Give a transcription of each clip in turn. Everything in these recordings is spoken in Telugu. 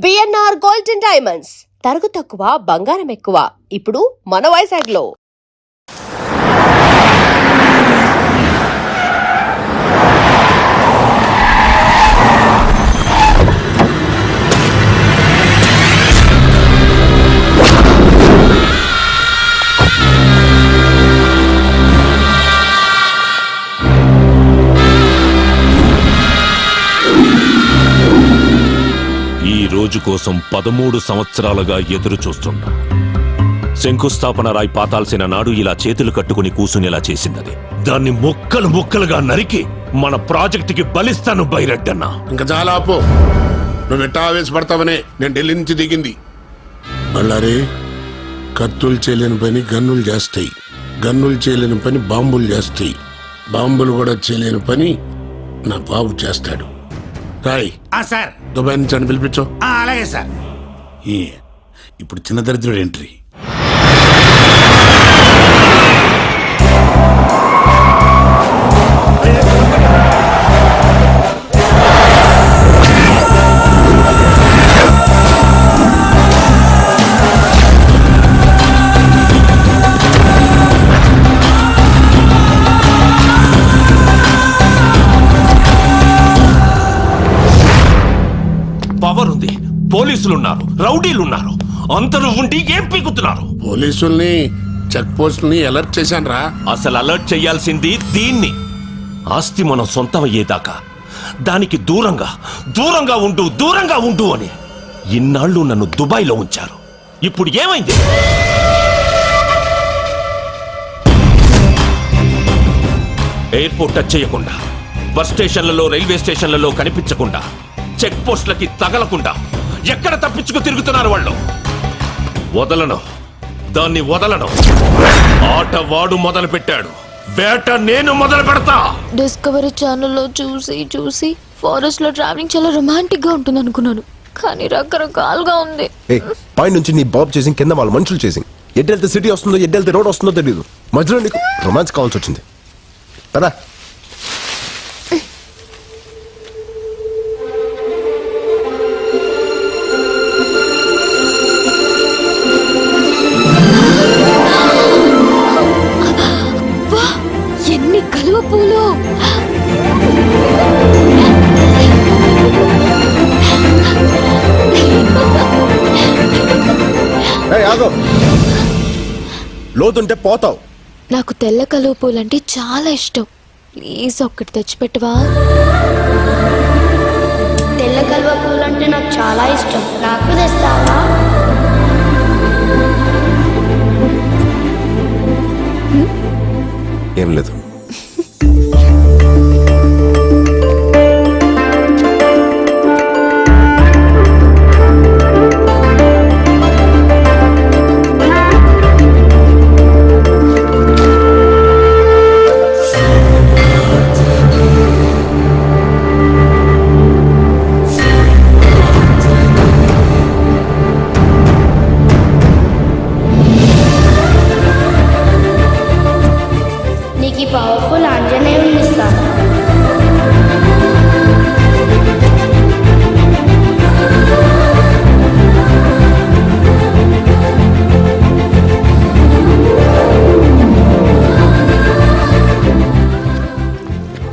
బిఎన్ఆర్ గోల్డెన్ డైమండ్స్ తరుగు తక్కువ బంగారం ఎక్కువ. ఇప్పుడు మన వైజాగ్లో. ఈ రోజు కోసం 13 సంవత్సరాలుగా ఎదురు చూస్తున్నా. శంకుస్థాపన రాయి పాతాల్సిన నాడు ఇలా చేతులు కట్టుకుని కూసునేలా చేసిందది. దాన్ని ముక్కలు ముక్కలుగా నరికి మన ప్రాజెక్టుకి బలిస్తాను బైరెడ్డన్నా. ఇంకా చాలా ఆపో. నువ్వు ఎట్టా ఆవేశపడతావనే నేను ఢిల్లీ నుంచి దిగింది. బళ్ళారే, కత్తులు చేయలేని పని గన్నులు చేస్తాయి, గన్నులు చేయలేని పని బాంబులు చేస్తాయి, బాంబులు కూడా చేయలేని పని నా బాబు చేస్తాడు. రాయ్ సార్, దుబాయ్ నుంచి అని పిలిపించు. అలాగే సార్. ఇప్పుడు చిన్న దరిద్రుడు ఎంట్రీ. పవర్ ఉంది, పోలీసులున్నారు, రౌడీలున్నారు, అందరూ ఉండి ఏం పీకుతున్నారు? పోలీసుల్ని, చెక్ పోస్టుల్ని అలర్ట్ చేశాను రా. అసలు అలర్ట్ చేయాల్సింది దీన్ని. ఆస్తి మనం సొంతమయ్యేదాకా దానికి దూరంగా దూరంగా ఉండు అని ఇన్నాళ్ళు నన్ను దుబాయ్లో ఉంచారు. ఇప్పుడు ఏమైంది? ఎయిర్పోర్ట్ టచ్ చేయకుండా, బస్ స్టేషన్లలో, రైల్వే స్టేషన్లలో కనిపించకుండా, చెక్ పోస్టులకి తగలకుండా ఎక్కడ తప్పించుకు తిరుగుతున్నారు వాళ్ళు? వదలను, దాన్ని వదలను. ఆట వాడు మొదలు పెట్టాడు, వేట నేను మొదలు పెడతా. డిస్కవరీ ఛానల్లో చూసి ఫారెస్ట్ లో ట్రావెలింగ్ చాలా రొమాంటిక్ గా ఉంటుంది అనుకున్నాను, కానీ రకరకాలుగా ఉంది. పై నుంచి నీ బాబు చేసి కింద వాళ్ళ మనుషులు చేసి ఎడ్డెళ్తే సిటీ వస్తుందో ఎడ్డెళ్తే రోడ్ వస్తుందో తెలియదు. మధ్యలో నీకు రొమాన్స్ కావాల్సి వచ్చింది కదా. ఎన్ని కలువ పూలు! లోతుంటే పోతావు. నాకు తెల్ల కలువ పూలు అంటే చాలా ఇష్టం. ప్లీజ్ ఒక్కటి తెచ్చిపెట్టవా? తెల్ల కలువ పూలు అంటే నాకు చాలా ఇష్టం, నాకు తెస్తావా? ఏం లేదు. నీకు ఈ పవర్ఫుల్ ఆంజనేయుని ఇస్తాను.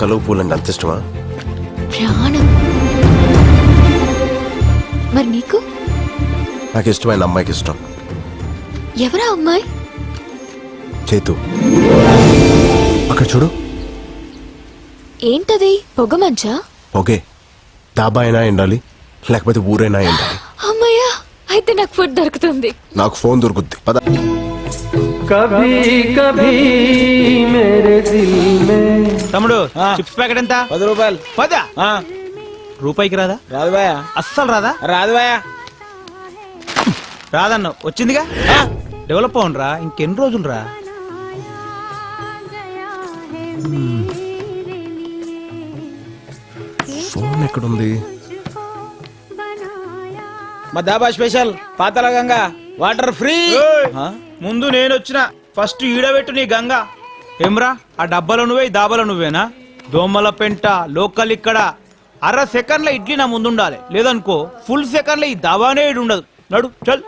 కలువ పూలు అంటే అంత ఇష్టమా? ప్రాణం. మరి నీకు? నాకు ఇష్టమైన అమ్మాయికి ఇష్టం. ఎవరా అమ్మాయి? చేతు. అక్కడ చూడు. ఏంటది? పొగ మంచా? ఓకే, డాబా అయినా ఎండాలి, లేకపోతే ఊరైనా ఎండాలి. అమ్మయ్యా, అయితే నాకు ఫుడ్ దొరుకుతుంది. నాకు ఫోన్ దొరుకుద్ది. పద. కభీ కభీ మేరే దిల్ మే. తమ్ముడు, చిప్స్ ప్యాకెట్ ఎంత? 10 రూపాయలు. 10? రూపాయికి రాదా? రాదు బాయా. అస్సలు రాదా? రాదు బాయా. రాదన్న వచ్చిందిగా. డెవలప్ అవునరా, ఇంకెన్ని రోజులు రా. ఫోన్ ఎక్కడుంది? మా dhaba special Patala Ganga water free. ముందు నేను వచ్చిన ఫస్ట్ ఈడబెట్టు నీ గంగా. ఏమ్రా, ఆ డబ్బాలో నువ్వే, ఈ దాబాలో నువ్వేనా? దోమల పెంట లోకల్ ఇక్కడ అర సెకండ్ల ఇడ్లీ నా ముందు ఉండాలి, లేదనుకో ఫుల్ సెకండ్ల ఈ దవానే ఈడు ఉండదు. నడు చల్.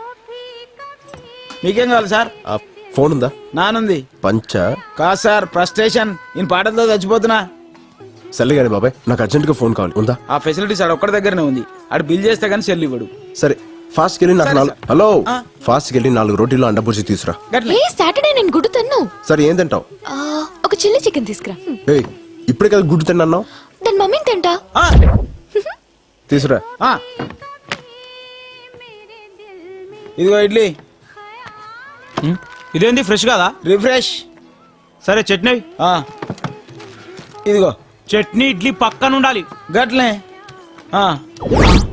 మీకేం కావాలి సార్? ఆ ఫోన్ ఉందా? నానుంది. పంచ కాదు సార్, ఫ్రస్ట్రేషన్. నేను పాటలతో చచ్చిపోతున్నా. సర్లే కానీ బాబాయ్, నాకు అర్జెంట్గా ఫోన్ కావాలి. ఉందా? ఆ ఫెసిలిటీస్ ఆడ ఒక్కడి దగ్గరనే ఉంది. ఆడు బిల్ చేస్తే కానీ సెల్ ఇవ్వడు. సరే ఫాస్ట్ వెళ్ళి నాకు సరే, నాలుగు సరే. హలో ఆ. ఫాస్ట్ వెళ్ళి 4 రోటీలు అండబుర్జీ తీసురా. గట్ల ఏ సాటర్డే నేను గుడ్డు తిన్ను. సరే ఏం తింటావు? ఒక చిల్లీ చికెన్ తీసుకురా. ఏయ్ ఇప్పుడే కదా గుడ్డు తిన్నావు. దాని మమ్మీని తింటా. ఆ, తీసురా. ఆ. ఇదిగో ఇడ్లీ. ఇదేంది ఫ్రెష్ కాదా? రిఫ్రెష్. సరే చట్నీ. ఆ. ఇదిగో చట్నీ ఇడ్లీ పక్కన ఉండాలి. గట్లే. ఆ.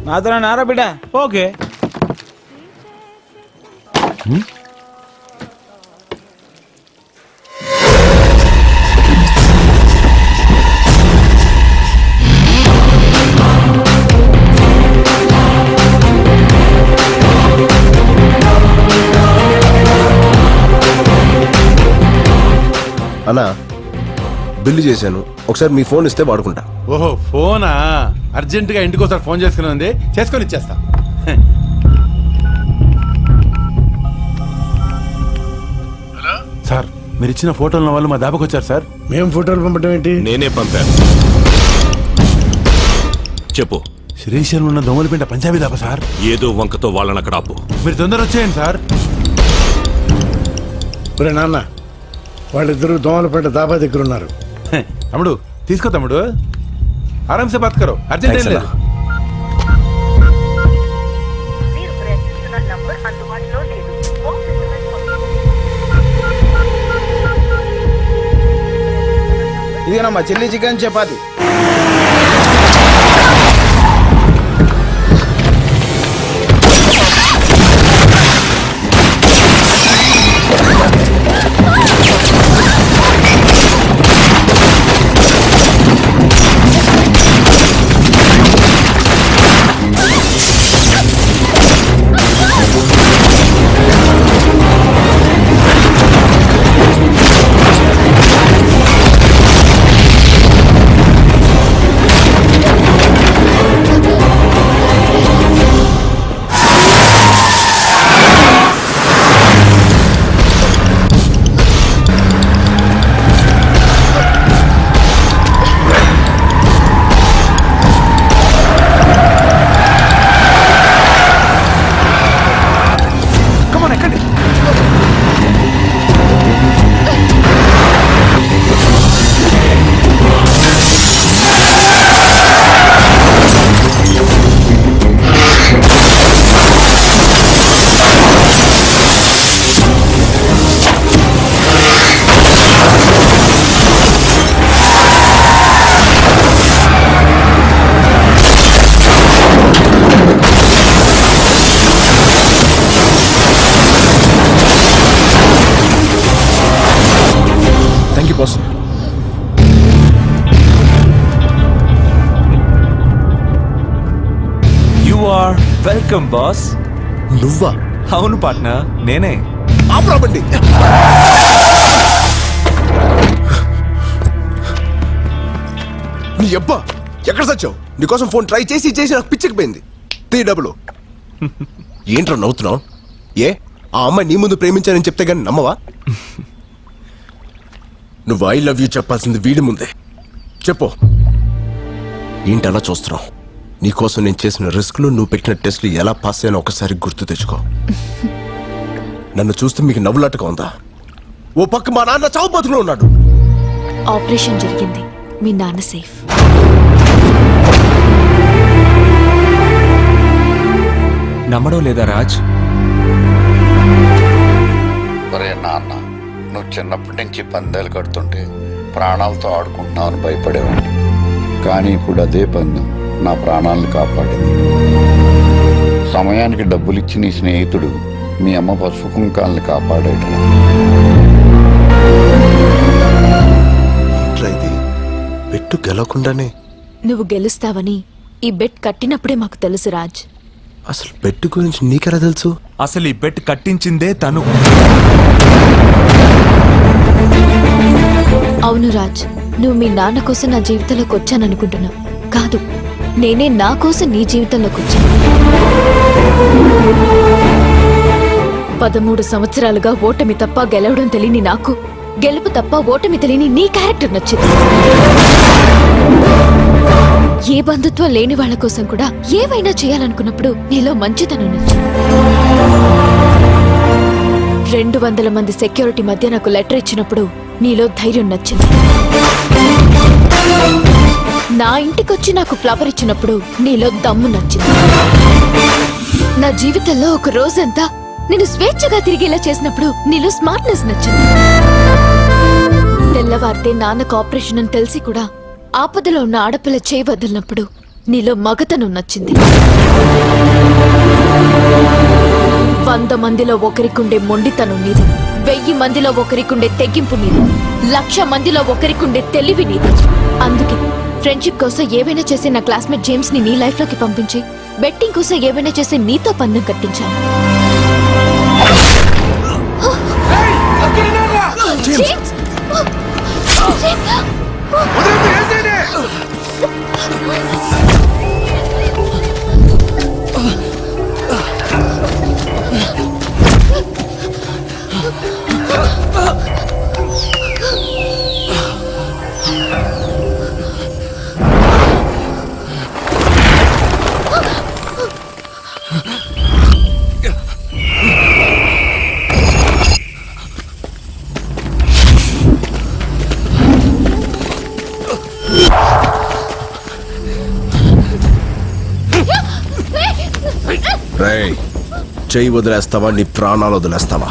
నాతో నారా బిడ్డ. ఓకే. అన్నా బిల్లు చేశాను, ఒకసారి మీ ఫోన్ ఇస్తే వాడుకుంటా. ఓహో ఫోనా? అర్జెంటుగా ఇంటికి ఒకసారి ఫోన్ చేసుకుని ఉంది, చేసుకొని ఇచ్చేస్తా. సార్ మీరు ఇచ్చిన ఫోటోల వాళ్ళు మా దాబాకి వచ్చారు సార్. మేము ఫోటోలు పంపడం ఏంటి? నేనే పంపాను. చెప్పు. శ్రీశైలం ఉన్న దొంగలపేట పంజాబీ దాబా సార్. ఏదో వంకతో వాళ్ళని అక్కడ ఆపు. మీరు తొందర వచ్చేయండి సార్. ఒరే నాన్న, వాళ్ళిద్దరూ దోమలపేట దాబా దగ్గర ఉన్నారు. తమ్ముడు తీసుకో తమ్ముడు, ఆరాంసే బాత్ కరో, అర్జెంట్ ఏం లేదు. ఇదిగోనమ్మా chilli chicken chapati. Thank you boss. You are welcome boss. నువ్వా? అవును పార్ట్నర్, నేనే. ఆపరాబండి. నీ అబ్బా ఎక్కడ సచ్చావు? నీకోసం ఫోన్ ట్రై చేసి చేసి నాకు పిచ్చకపోయింది. తీ డబ్బులు. ఏంట్రా నవ్వుతున్నావు? ఏ ఆ అమ్మాయి నీ ముందు ప్రేమించానని చెప్తే గానీ నమ్మవా? నువ్వు ఐ లవ్ యూ చెప్పాల్సింది వీడి ముందే. చెప్పు. ఏంటి అలా చూస్తున్నావు? నీకోసం నేను చేసిన రిస్క్లు, నువ్వు పెట్టిన టెస్ట్లు ఎలా పాస్ అయ్యానో ఒకసారి గుర్తు తెచ్చుకో. నన్ను చూస్తే మీకు నవ్వులాటగా ఉందా? ఓ పక్క మా నాన్న చావు బతుకులో ఉన్నాడు. ఆపరేషన్ జరిగింది, మీ నాన్న సేఫ్. నమ్మడం లేదా రాజ్? ఒరే నాన్న, నువ్వు చిన్నప్పటి నుంచి పందాలు కడుతుంటే ప్రాణాలతో ఆడుకుంటున్నావని భయపడేవాడిని. కానీ ఇప్పుడు అదే పందెం నా ప్రాణాలను కాపాడింది. సమయానికి డబ్బులిచ్చి నీ స్నేహితుడు మీ అమ్మ పసుపు కుంకాలను కాపాడాడు. ఇది పెట్టు గెలవకుండానే. నువ్వు గెలుస్తావని ఈ బెట్ కట్టినప్పుడే మాకు తెలుసు రాజ్. అసలు బెట్ గురించి నీకెలా తెలుసు? అసలు ఈ బెట్ కట్టించిందే తను. అవును రాజ్, నువ్వు మీ నాన్న కోసం నా జీవితంలోకి వచ్చాననుకుంటున్నావు. కాదు, నేనే నా కోసం నీ జీవితంలోకి వచ్చాను. 13 సంవత్సరాలుగా ఓటమి తప్ప గెలవడం తెలియని నాకు గెలుపు తప్ప ఓటమి తెలియని నీ క్యారెక్టర్ నచ్చింది. ఏ బంధుత్వం లేని వాళ్ళ కోసం కూడా ఏవైనా చేయాలనుకున్నప్పుడు నీలో మంచితనం నచ్చింది. 200 మంది సెక్యూరిటీ మధ్య నాకు లెటర్ ఇచ్చినప్పుడు నీలో ధైర్యం నచ్చింది. నా ఇంటికొచ్చి నాకు ఫ్లవర్ ఇచ్చినప్పుడు నీలో దమ్ము నచ్చింది. నా జీవితంలో ఒక రోజంతా నేను స్వేచ్ఛగా తిరిగేలా చేసినప్పుడు నీలో స్మార్ట్నెస్ నచ్చింది. తెల్లవారితే నాన్నకు ఆపరేషన్ అని తెలిసి కూడా ఆపదలో ఉన్న ఆడపిల్ల చేయి వదిలినప్పుడు నీలో మగతనం నచ్చింది. 100 మందిలో ఒకరికుండే మొండితనం నీది, 1000 మందిలో ఒకరికుండే తెగింపు నీది, 1,00,000 మందిలో ఒకరికుండే తెలివి నీది. అందుకే ఫ్రెండ్షిప్ కోసం ఏవైనా చేసే నా క్లాస్మేట్ జేమ్స్ ని నీ లైఫ్ లోకి పంపించి బెట్టింగ్ కోసం ఏవైనా చేసే నీతో పందెం కట్టించాను. జేమ్స్! రేయ్, చెయ్యి వదిలేస్తావా? నీ ప్రాణాలు వదిలేస్తావా?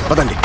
పదండి.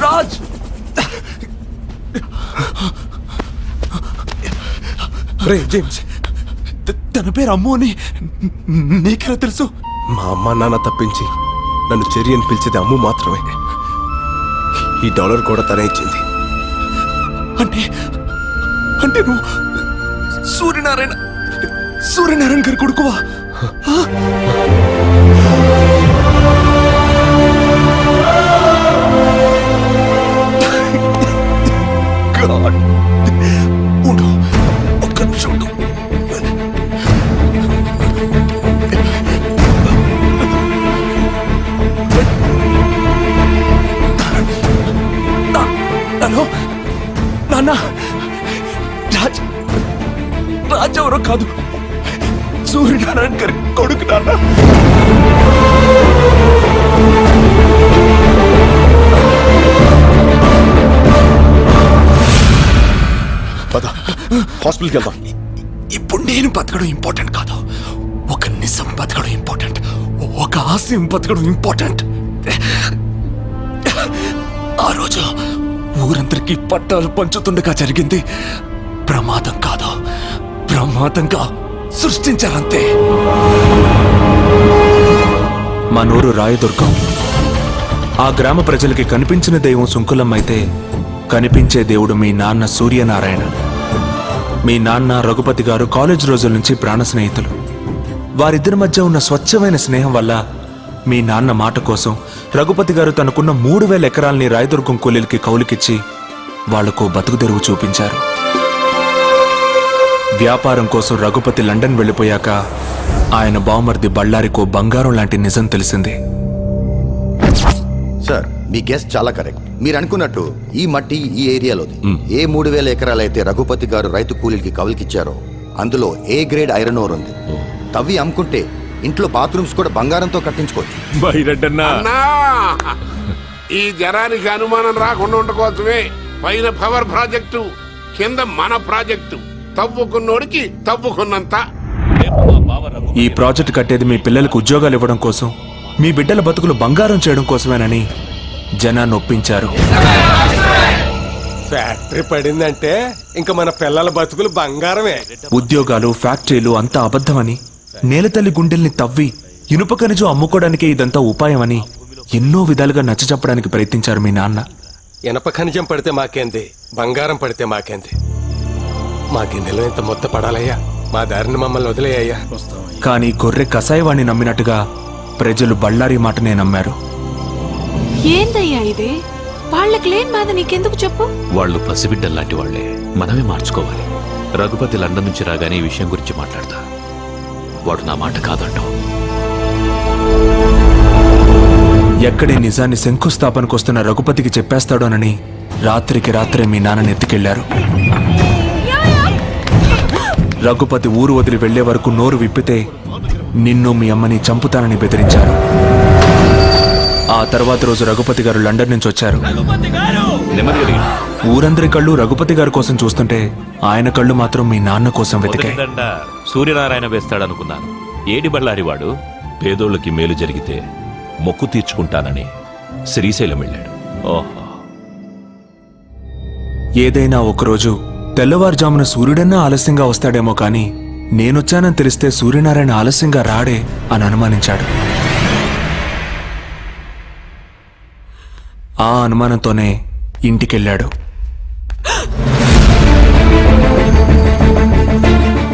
రాజ్ రే జేమ్స్, తన పేరు అమ్ము అని నీకెలా తెలుసు? మా అమ్మ నాన్న తప్పించి నన్ను చెరి అని పిలిచేది అమ్ము మాత్రమే. ఈ డాలర్ కూడా తనే ఇచ్చింది. అంటే అంటే నువ్వు సూర్యనారాయణ గారి కొడుకువా? God. ఉండు, ఒక్క నిమిషం ఉండు. హలో నాన్న, రాజ్ ఎవరో కాదు, సూర్యనారాయణ గారి కొడుకు నాన్న. పద, హాస్పిటల్కి వెళ్దాం. ఇప్పుడు నేను బతకడం ఇంపార్టెంట్ కాదు, ఒక నిజం బతకడం ఇంపార్టెంట్, ఒక ఆశయం బతకడం ఇంపార్టెంట్. ఆ రోజు ఊరందరికీ పట్టాలు పంచుతుండగా జరిగింది ప్రమాదం కాదు, ప్రమాదంగా సృష్టించారంతే. మా నూరు రాయదుర్గం. ఆ గ్రామ ప్రజలకి కనిపించిన దైవం సుంకులమ్మ అయితే కనిపించే దేవుడు మీ నాన్న సూర్యనారాయణ. మీ నాన్న రఘుపతి గారు కాలేజ్ రోజుల నుంచి ప్రాణ స్నేహితులు. వారిద్దరి మధ్య ఉన్న స్వచ్ఛమైన స్నేహం వల్ల మీ నాన్న మాట కోసం రఘుపతి గారు తనకున్న 3000 ఎకరాల్ని రాయదుర్గం కూలీలకి కౌలుకిచ్చి వాళ్లకు బతుకు తెరువు చూపించారు. వ్యాపారం కోసం రఘుపతి లండన్ వెళ్ళిపోయాక ఆయన బావమర్ది బళ్ళారికో బంగారం లాంటి నిజం తెలిసింది. సార్, మీ గెస్ట్ చాలా కరెక్ట్. మీరు అనుకున్నట్టు ఈ మట్టి ఈ ఏరియాలోది. ఏ 3000 ఎకరాలైతే రఘుపతి గారు రైతు కూలీలకి కౌలుకిచ్చారో అందులో ఏ గ్రేడ్ ఐరన్ ఓర్ ఉంది. తవ్వి అమ్ముకుంటే ఇంట్లో బాత్రూమ్స్ కూడా బంగారంతో కట్టించుకోవచ్చు. అన్నా, ఈ జనానికి అనుమానం రాకుండా ఉండకోసమే పైన పవర్ ప్రాజెక్టు, కింద మన ప్రాజెక్టు. తవ్వుకున్నోడికి తవ్వుకున్నంత. ఈ ప్రాజెక్ట్ కట్టేది మీ పిల్లలకు ఉద్యోగాలు ఇవ్వడం కోసం, మీ బిడ్డల బతుకులు బంగారం చేయడం కోసమేనని జనాన్ని ఒప్పించారు. ఫ్యాక్టరీ పడిందంటే ఇంకా మన పిల్లల బతుకులు బంగారమే. ఉద్యోగాలు, ఫ్యాక్టరీలు అంతా అబద్ధమని, నేలతల్లి గుండెల్ని తవ్వి ఇనుప ఖనిజం అమ్ముకోవడానికే ఇదంతా ఉపాయమని ఎన్నో విధాలుగా నచ్చచెప్పడానికి ప్రయత్నించారు మీ నాన్న. ఇనప ఖనిజం పడితే మాకేంది, బంగారం పడితే మాకేంది. మా గిన్నెలో ఇంత మొత్తం పడాలయ్యా, మా దారిని మమ్మల్ని వదిలేయ్యా. కానీ గొర్రె కసాయివాణ్ణి నమ్మినట్టుగా ప్రజలు బళ్ళారి మాటనే నమ్మారు. ఏందయ్యా ఇది? వాళ్ళకి లేని బాధ నీకెందుకు చెప్పు? వాళ్ళు పసిబిడ్డల్లాంటి వాళ్లే, మనమే మార్చుకోవాలి. రఘుపతి లండన్ నుంచి రాగానే ఈ విషయం గురించి మాట్లాడతా. వాడు నా మాట కాదంటావు. ఎక్కడి నిజాన్ని శంకుస్థాపనకొస్తున్న రఘుపతికి చెప్పేస్తాడోనని రాత్రికి రాత్రే మీ నాన్నని ఎత్తుకెళ్లారు. రఘుపతి ఊరు వదిలి వెళ్లే వరకు నోరు విప్పితే నిన్ను మీ అమ్మని చంపుతానని బెదిరించారు. ఆ తర్వాత రోజు రఘుపతి గారు లండన్ నుంచి వచ్చారు. ఊరందరి కళ్ళు రఘుపతి గారి కోసం చూస్తుంటే ఆయన కళ్ళు మాత్రం మీ నాన్న కోసం వెతికాయి. సూర్యనారాయణ వేస్తాడనుకున్నాను. ఏడి బళ్ళారి వాడు పేదోళ్ళకి మేలు జరిగితే మొక్కు తీర్చుకుంటానని శ్రీశైలం వెళ్ళాడు. ఓహో, ఏదైనా ఒకరోజు తెల్లవారుజామున సూర్యుడన్నా ఆలస్యంగా వస్తాడేమో కానీ నేనొచ్చానని తెలిస్తే సూర్యనారాయణ ఆలస్యంగా రాడే అని అనుమానించాడు. ఆ అనుమానంతోనే ఇంటికెళ్ళాడు.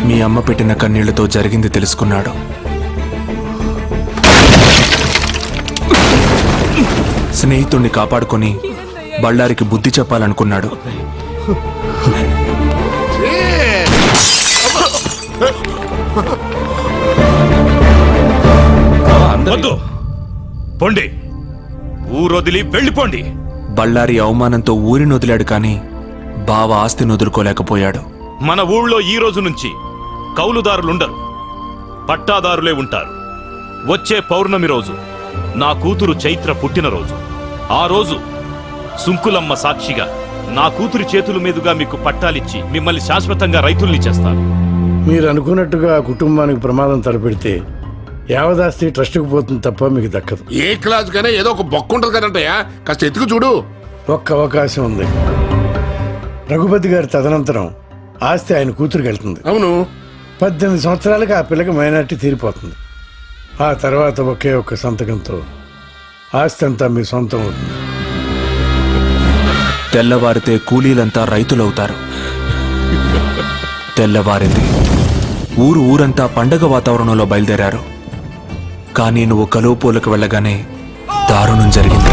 మీ అమ్మ పెట్టిన కన్నీళ్లతో జరిగింది తెలుసుకున్నాడు. స్నేహితుణ్ణి కాపాడుకొని బళ్ళారికి బుద్ధి చెప్పాలనుకున్నాడు. వద్దు, పొండి, ఊరొదిలి వెళ్ళిపోండి. బళ్ళారి అవమానంతో ఊరిని వదిలాడు కానీ బావ ఆస్తిని వదులుకోలేకపోయాడు. మన ఊళ్ళో ఈ రోజు నుంచి కౌలుదారులుండరు, పట్టాదారులే ఉంటారు. వచ్చే పౌర్ణమి రోజు నా కూతురు చైత్ర పుట్టినరోజు. ఆ రోజు సుంకులమ్మ సాక్షిగా నా కూతురి చేతుల మీదుగా మీకు పట్టాలిచ్చి మిమ్మల్ని శాశ్వతంగా రైతుల్ని చేస్తాను. మీరు అనుకున్నట్టుగా ఆ కుటుంబానికి ప్రమాదం తలపెడితే యావదాస్తి ట్రస్టుకు పోతుంది తప్ప మీకు దక్కదు. ఏ క్లాస్ గానే ఏదో ఒక బొక్క ఉంటుంది కదంటయ్యా, కాస్త ఎత్తుకు చూడు. ఒక్క అవకాశం ఉంది. రఘుపతి గారి తదనంతరం ఆస్తి ఆయన కూతురికి వెళ్తుంది. అవును, 18 సంవత్సరాలకు ఆ పిల్లకి మైనార్టీ తీరిపోతుంది. ఆ తర్వాత ఒకే ఒక్క సంతకంతో ఆస్తి అంతా మీ సొంతం అవుతుంది. తెల్లవారితే కూలీలంతా రైతులవుతారు. తెల్లవారింది. ఊరంతా పండగ వాతావరణంలో బయలుదేరారు. కానీ నువ్వు కలువపోలకు వెళ్ళగానే దారుణం జరిగింది.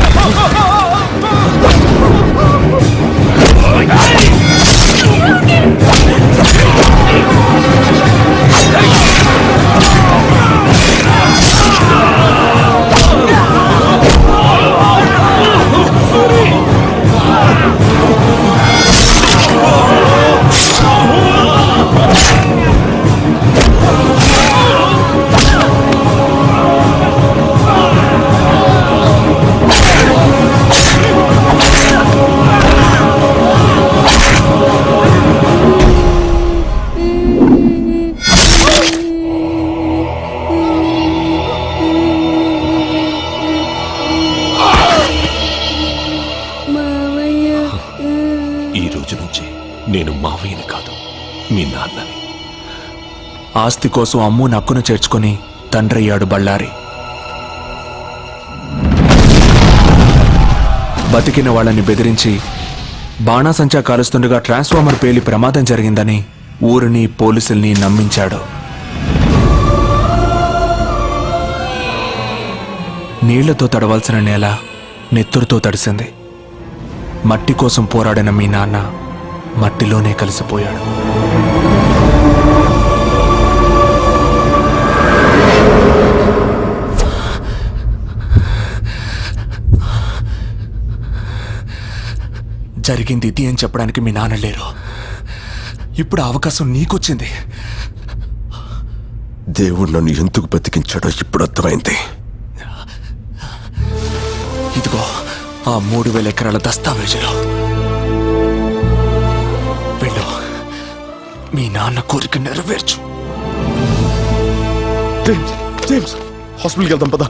ఈ రోజు నుంచి నేను మావయ్యని కాదు, మీ నాన్నని. ఆస్తి కోసం అమ్ము నక్కున చేర్చుకుని తండ్రయ్యాడు బళ్ళారి. బతికిన వాళ్ళని బెదిరించి బాణాసంచా కాలుస్తుండగా ట్రాన్స్ఫార్మర్ పేలి ప్రమాదం జరిగిందని ఊరిని పోలీసుల్ని నమ్మించాడు. నీళ్లతో తడవాల్సిన నేల నెత్తురుతో తడిసింది. మట్టి కోసం పోరాడిన మీ నాన్న మట్టిలోనే కలిసిపోయాడు. జరిగింది ఇది అని చెప్పడానికి మీ నాన్న లేరు. ఇప్పుడు ఆ అవకాశం నీకొచ్చింది. దేవుడు నన్ను ఎందుకు బతికించాడో ఇప్పుడు అర్థమైంది. ఇదిగో ఆ 3000 ఎకరాల దస్తావేజులు. వెళ్ళు, మీ నాన్న కోరిక నెరవేర్చు. జేమ్స్ హాస్పిటల్కి వెళ్దాం పదా.